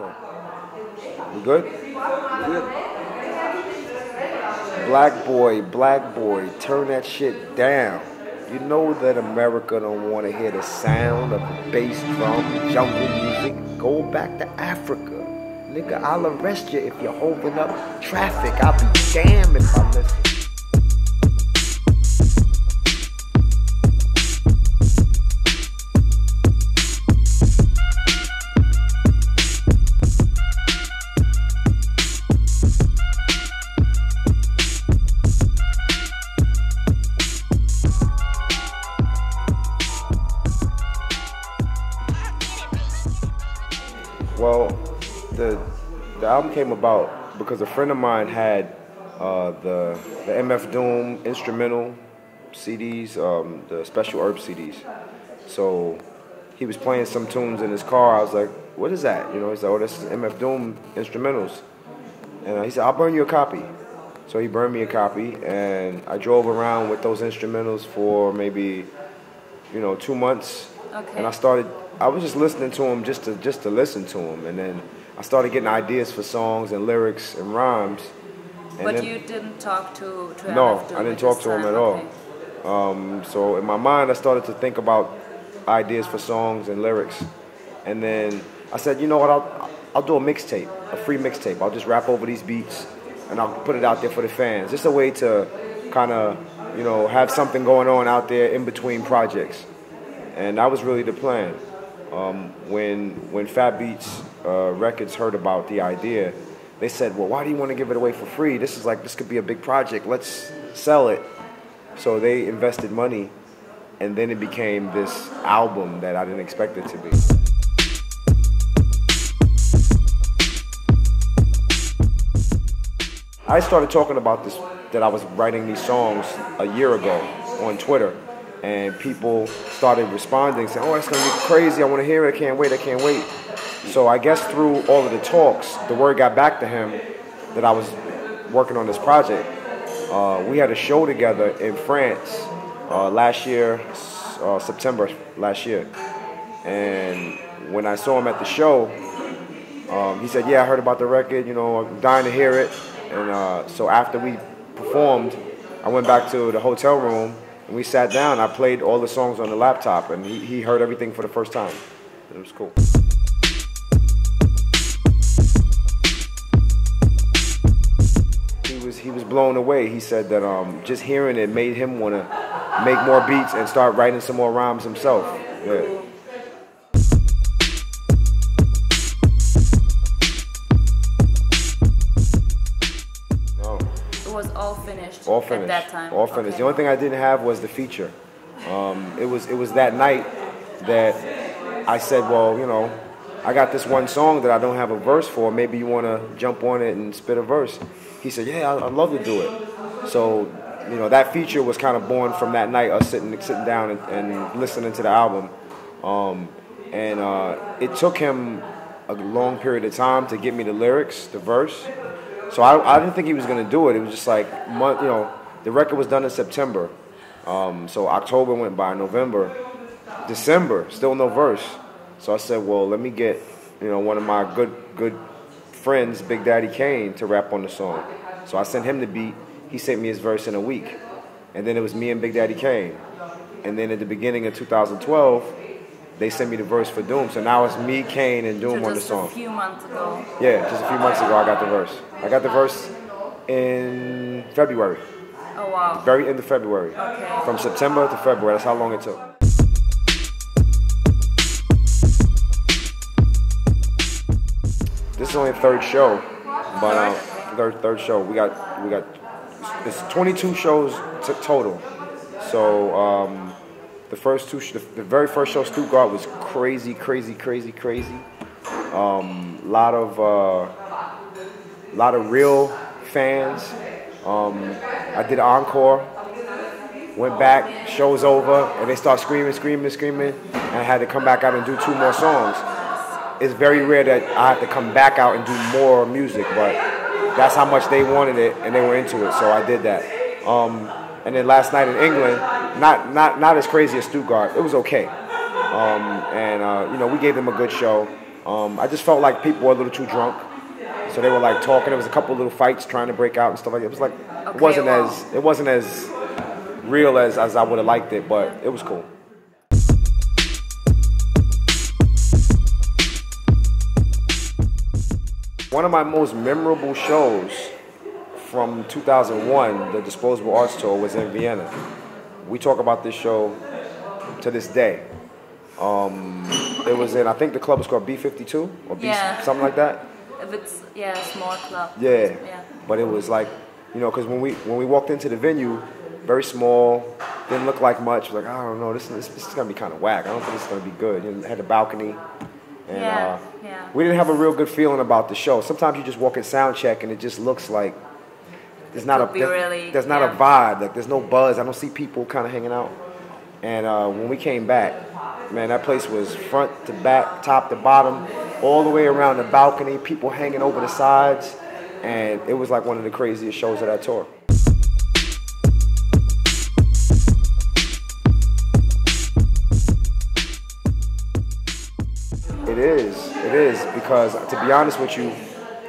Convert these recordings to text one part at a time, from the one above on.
Okay. You good? Good. Black boy, turn that shit down. You know that America don't want to hear the sound of the bass drum, jungle music. Go back to Africa. Nigga, I'll arrest you if you're holding up traffic. I'll be damned if I listen. Well, the album came about because a friend of mine had the MF Doom instrumental CDs, the Special Herb CDs. So he was playing some tunes in his car. I was like, "What is that?" You know, he's like, "Oh, this is MF Doom instrumentals." And he said, "I'll burn you a copy." So he burned me a copy, and I drove around with those instrumentals for maybe, 2 months. Okay. And I was just listening to him just to listen to him, and then I started getting ideas for songs and lyrics and rhymes. And but then, you didn't talk to no, MF Doom I didn't at talk this to him time. at Okay. all. So in my mind, I started to think about ideas for songs and lyrics, and then I said, you know what, I'll do a mixtape, a free mixtape. I'll just rap over these beats, and I'll put it out there for the fans. Just a way to kind of, have something going on out there in between projects, and that was really the plan. When Fat Beats Records heard about the idea, they said, well, why do you want to give it away for free? This could be a big project. Let's sell it. So they invested money, and then it became this album that I didn't expect it to be. I started talking about this, that I was writing these songs a year ago on Twitter. And people started responding, saying, "Oh, that's gonna be crazy! I want to hear it. I can't wait! I can't wait!" So I guess through all of the talks, the word got back to him that I was working on this project. We had a show together in France last year, September last year. And when I saw him at the show, he said, "Yeah, I heard about the record. I'm dying to hear it." And so after we performed, I went back to the hotel room. And we sat down, I played all the songs on the laptop, and he heard everything for the first time. It was cool. He was blown away. He said that just hearing it made him want to make more beats and start writing some more rhymes himself. Yeah. All finished. All finished. At that time. All finished. Okay. The only thing I didn't have was the feature. It was that night that I said, well, I got this one song that I don't have a verse for. Maybe you want to jump on it and spit a verse. He said, yeah, I'd love to do it. So, that feature was kind of born from that night, us sitting down and listening to the album. It took him a long period of time to get me the lyrics, the verse. So I didn't think he was going to do it. It was just like, the record was done in September. So October went by, November, December, still no verse. So I said, well, let me get, one of my good friends, Big Daddy Kane, to rap on the song. So I sent him the beat. He sent me his verse in a week. And then it was me and Big Daddy Kane. And then at the beginning of 2012, they sent me the verse for Doom. So now it's me, Kane, and Doom on the song. Just a few months ago. Yeah, just a few months ago I got the verse. I got the verse in February. Oh, wow. Very end of February. Okay. From September to February. That's how long it took. This is only the third show, but third show. We got it's 22 shows total. So the very first show, Stuttgart, was crazy. Lot of real fans. I did an encore. Went back, show's over, and they start screaming, and I had to come back out and do 2 more songs. It's very rare that I have to come back out and do more music, but that's how much they wanted it, and they were into it, so I did that. And then last night in England, not as crazy as Stuttgart. It was okay. We gave them a good show. I just felt like people were a little too drunk, so they were like talking. There was a couple little fights trying to break out and stuff like that. It was like it wasn't as real as I would have liked it, but it was cool. One of my most memorable shows from 2001, the Disposable Arts Tour, was in Vienna. We talk about this show to this day. It was in, I think the club was called B52 or B, something like that. If it's a small club. Yeah. But it was like, you know, because when we walked into the venue, very small, didn't look like much. Like, I don't know, this is gonna be kind of whack. I don't think it's gonna be good. It had the balcony. And we didn't have a real good feeling about the show. Sometimes you just walk in sound check and it just looks like there's not a vibe. Like there's no buzz. I don't see people kind of hanging out. And when we came back, man, that place was front to back, top to bottom, all the way around the balcony. People hanging over the sides, and it was like one of the craziest shows of that tour. It is, because to be honest with you,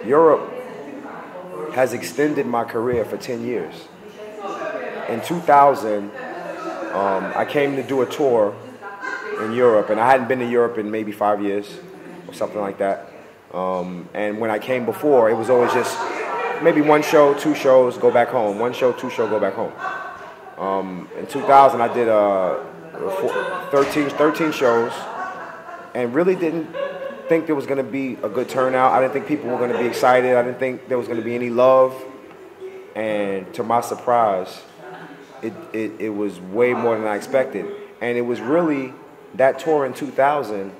Europe has extended my career for 10 years. In 2000, I came to do a tour in Europe, and I hadn't been to Europe in maybe 5 years or something like that. And when I came before, it was always just maybe one show, 2 shows, go back home. 1 show, 2 shows, go back home. In 2000, I did 13 shows, and really didn't think there was going to be a good turnout. I didn't think people were going to be excited. I didn't think there was going to be any love. And to my surprise, it was way more than I expected. And it was really that tour in 2000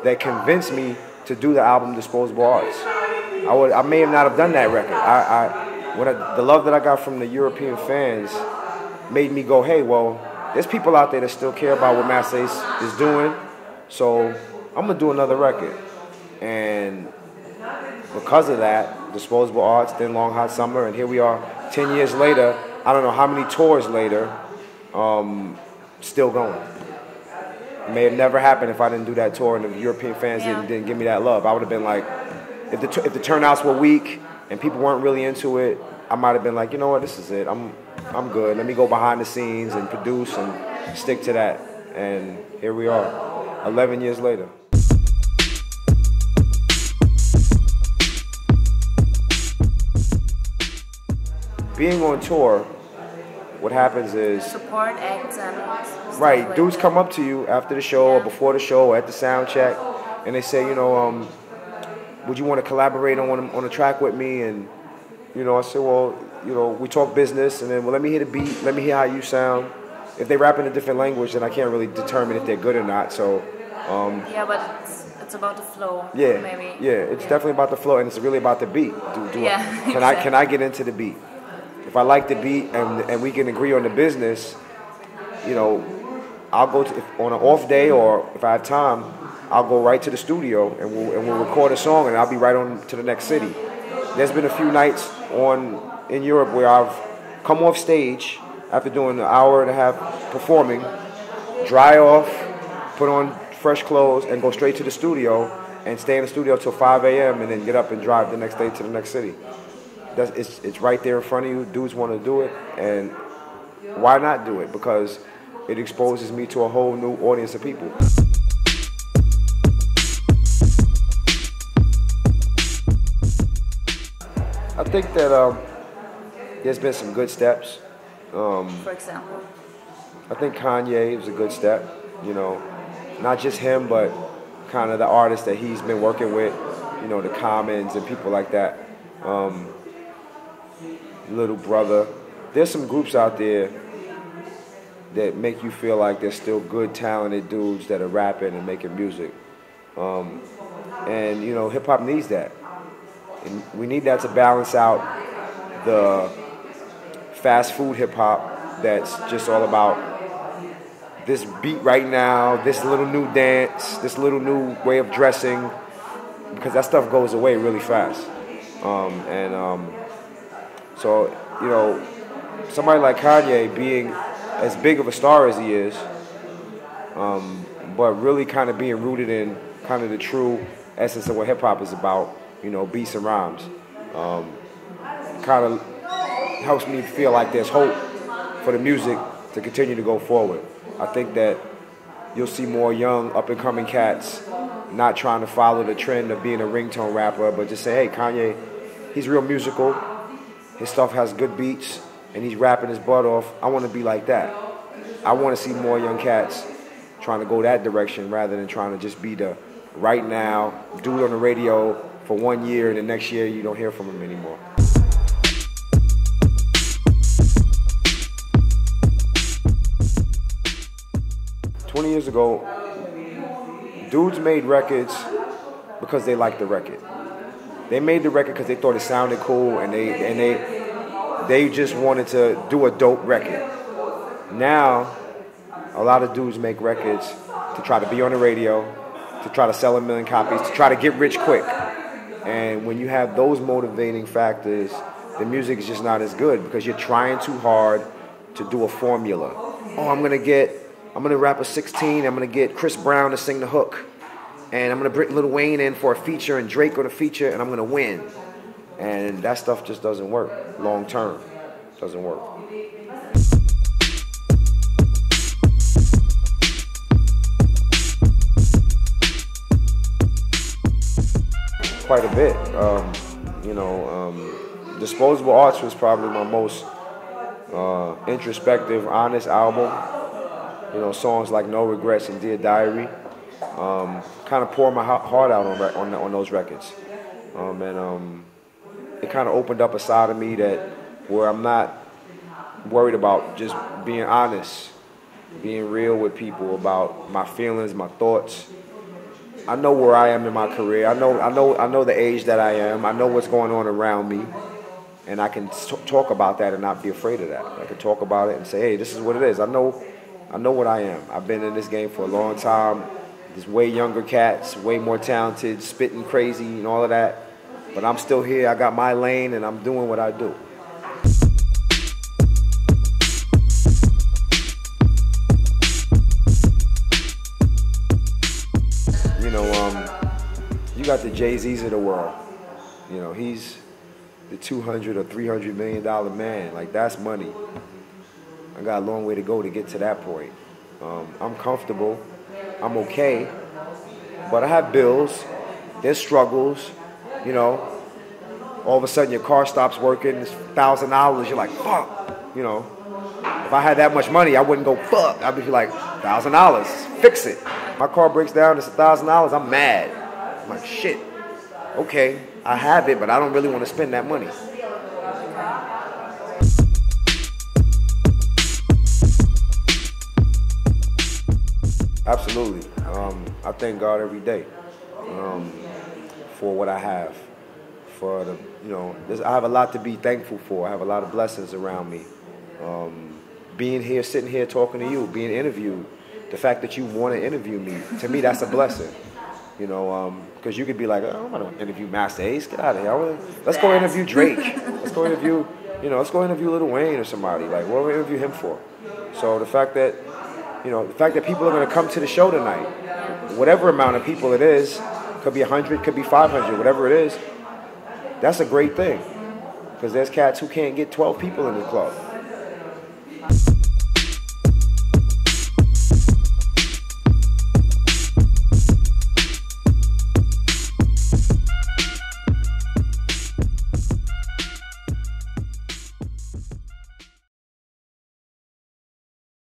that convinced me to do the album Disposable Arts. I may have not have done that record. The love that I got from the European fans made me go, hey, well, there's people out there that still care about what Masta is doing, so I'm going to do another record. And because of that, Disposable Arts, then Long Hot Summer, and here we are 10 years later, I don't know how many tours later, still going. It may have never happened if I didn't do that tour and the European fans didn't give me that love. I would have been like, if the turnouts were weak and people weren't really into it, I might have been like, you know what, this is it. I'm good. Let me go behind the scenes and produce and stick to that. And here we are, 11 years later. Being on tour, what happens is support acts and right, dudes come up to you after the show or before the show or at the sound check, and they say, you know, would you want to collaborate on a track with me? And you know, I said, well, you know, we talk business, and then well, let me hear the beat, let me hear how you sound. If they rap in a different language, then I can't really determine if they're good or not. So yeah, but it's about the flow. Yeah, maybe. Yeah, it's definitely about the flow, and it's really about the beat. Can I get into the beat? If I like the beat and we can agree on the business, you know, I'll go on an off day, or if I have time, I'll go right to the studio and we'll record a song, and I'll be right on to the next city. There's been a few nights in Europe where I've come off stage after doing an hour and a half performing, dry off, put on fresh clothes, and go straight to the studio and stay in the studio till 5 a.m. and then get up and drive the next day to the next city. It's right there in front of you. Dudes want to do it, and why not do it? Because it exposes me to a whole new audience of people. I think that there's been some good steps. For example? I think Kanye was a good step. You know, not just him, but kind of the artists that he's been working with. You know, the Commons and people like that. Little Brother. There's some groups out there that make you feel like there's still good, talented dudes that are rapping and making music. And, you know, hip-hop needs that. And we need that to balance out the fast food hip-hop that's just all about this beat right now, this little new dance, this little new way of dressing, because that stuff goes away really fast. So, you know, somebody like Kanye being as big of a star as he is, but really kind of being rooted in kind of the true essence of what hip hop is about, you know, beats and rhymes. Kind of helps me feel like there's hope for the music to continue to go forward. I think that you'll see more young, up-and-coming cats not trying to follow the trend of being a ringtone rapper, but just say, hey, Kanye, he's real musical, his stuff has good beats, and he's rapping his butt off. I want to be like that. I want to see more young cats trying to go that direction rather than trying to just be the right now dude on the radio for 1 year, and the next year you don't hear from him anymore. 20 years ago, dudes made records because they liked the record. They made the record because they thought it sounded cool, and they just wanted to do a dope record. Now, a lot of dudes make records to try to be on the radio, to try to sell 1 million copies, to try to get rich quick. And when you have those motivating factors, the music is just not as good because you're trying too hard to do a formula. Oh, I'm gonna rap a 16, I'm gonna get Chris Brown to sing the hook, and I'm gonna bring Lil Wayne in for a feature and Drake on a feature, and I'm gonna win. And that stuff just doesn't work long term. Doesn't work. Quite a bit. Disposable Arts was probably my most introspective, honest album. You know, songs like No Regrets and Dear Diary kind of pour my heart out on those records. It kind of opened up a side of me where I'm not worried about just being honest, being real with people about my feelings, my thoughts. I know where I am in my career. I know the age that I am. I know what's going on around me, and I can talk about that and not be afraid of that. I can talk about it and say, hey, this is what it is. I know what I am. I've been in this game for a long time. There's way younger cats, way more talented, spitting crazy and all of that. But I'm still here. I got my lane, and I'm doing what I do. You got the Jay-Z's of the world. You know, he's the $200 or $300 million man. Like, that's money. I got a long way to go to get to that point. I'm comfortable. I'm okay. But I have bills. There's struggles. You know, all of a sudden your car stops working. It's $1,000. You're like, fuck. You know, if I had that much money, I wouldn't go, fuck. I'd be like, $1,000. Fix it. My car breaks down. It's $1,000. I'm mad. I'm like, shit. Okay, I have it, but I don't really want to spend that money. Absolutely. I thank God every day for what I have. For the, I have a lot to be thankful for. I have a lot of blessings around me. Being here, sitting here, talking to you, being interviewed. The fact that you want to interview me, to me, that's a blessing. You know, because you could be like, oh, I don't want to interview Masta. Get out of here. Let's go interview Drake. Let's go interview Lil Wayne or somebody. Like, what do we interview him for? So the fact that people are going to come to the show tonight, whatever amount of people it is, could be 100, could be 500, whatever it is, that's a great thing. Because there's cats who can't get 12 people in the club.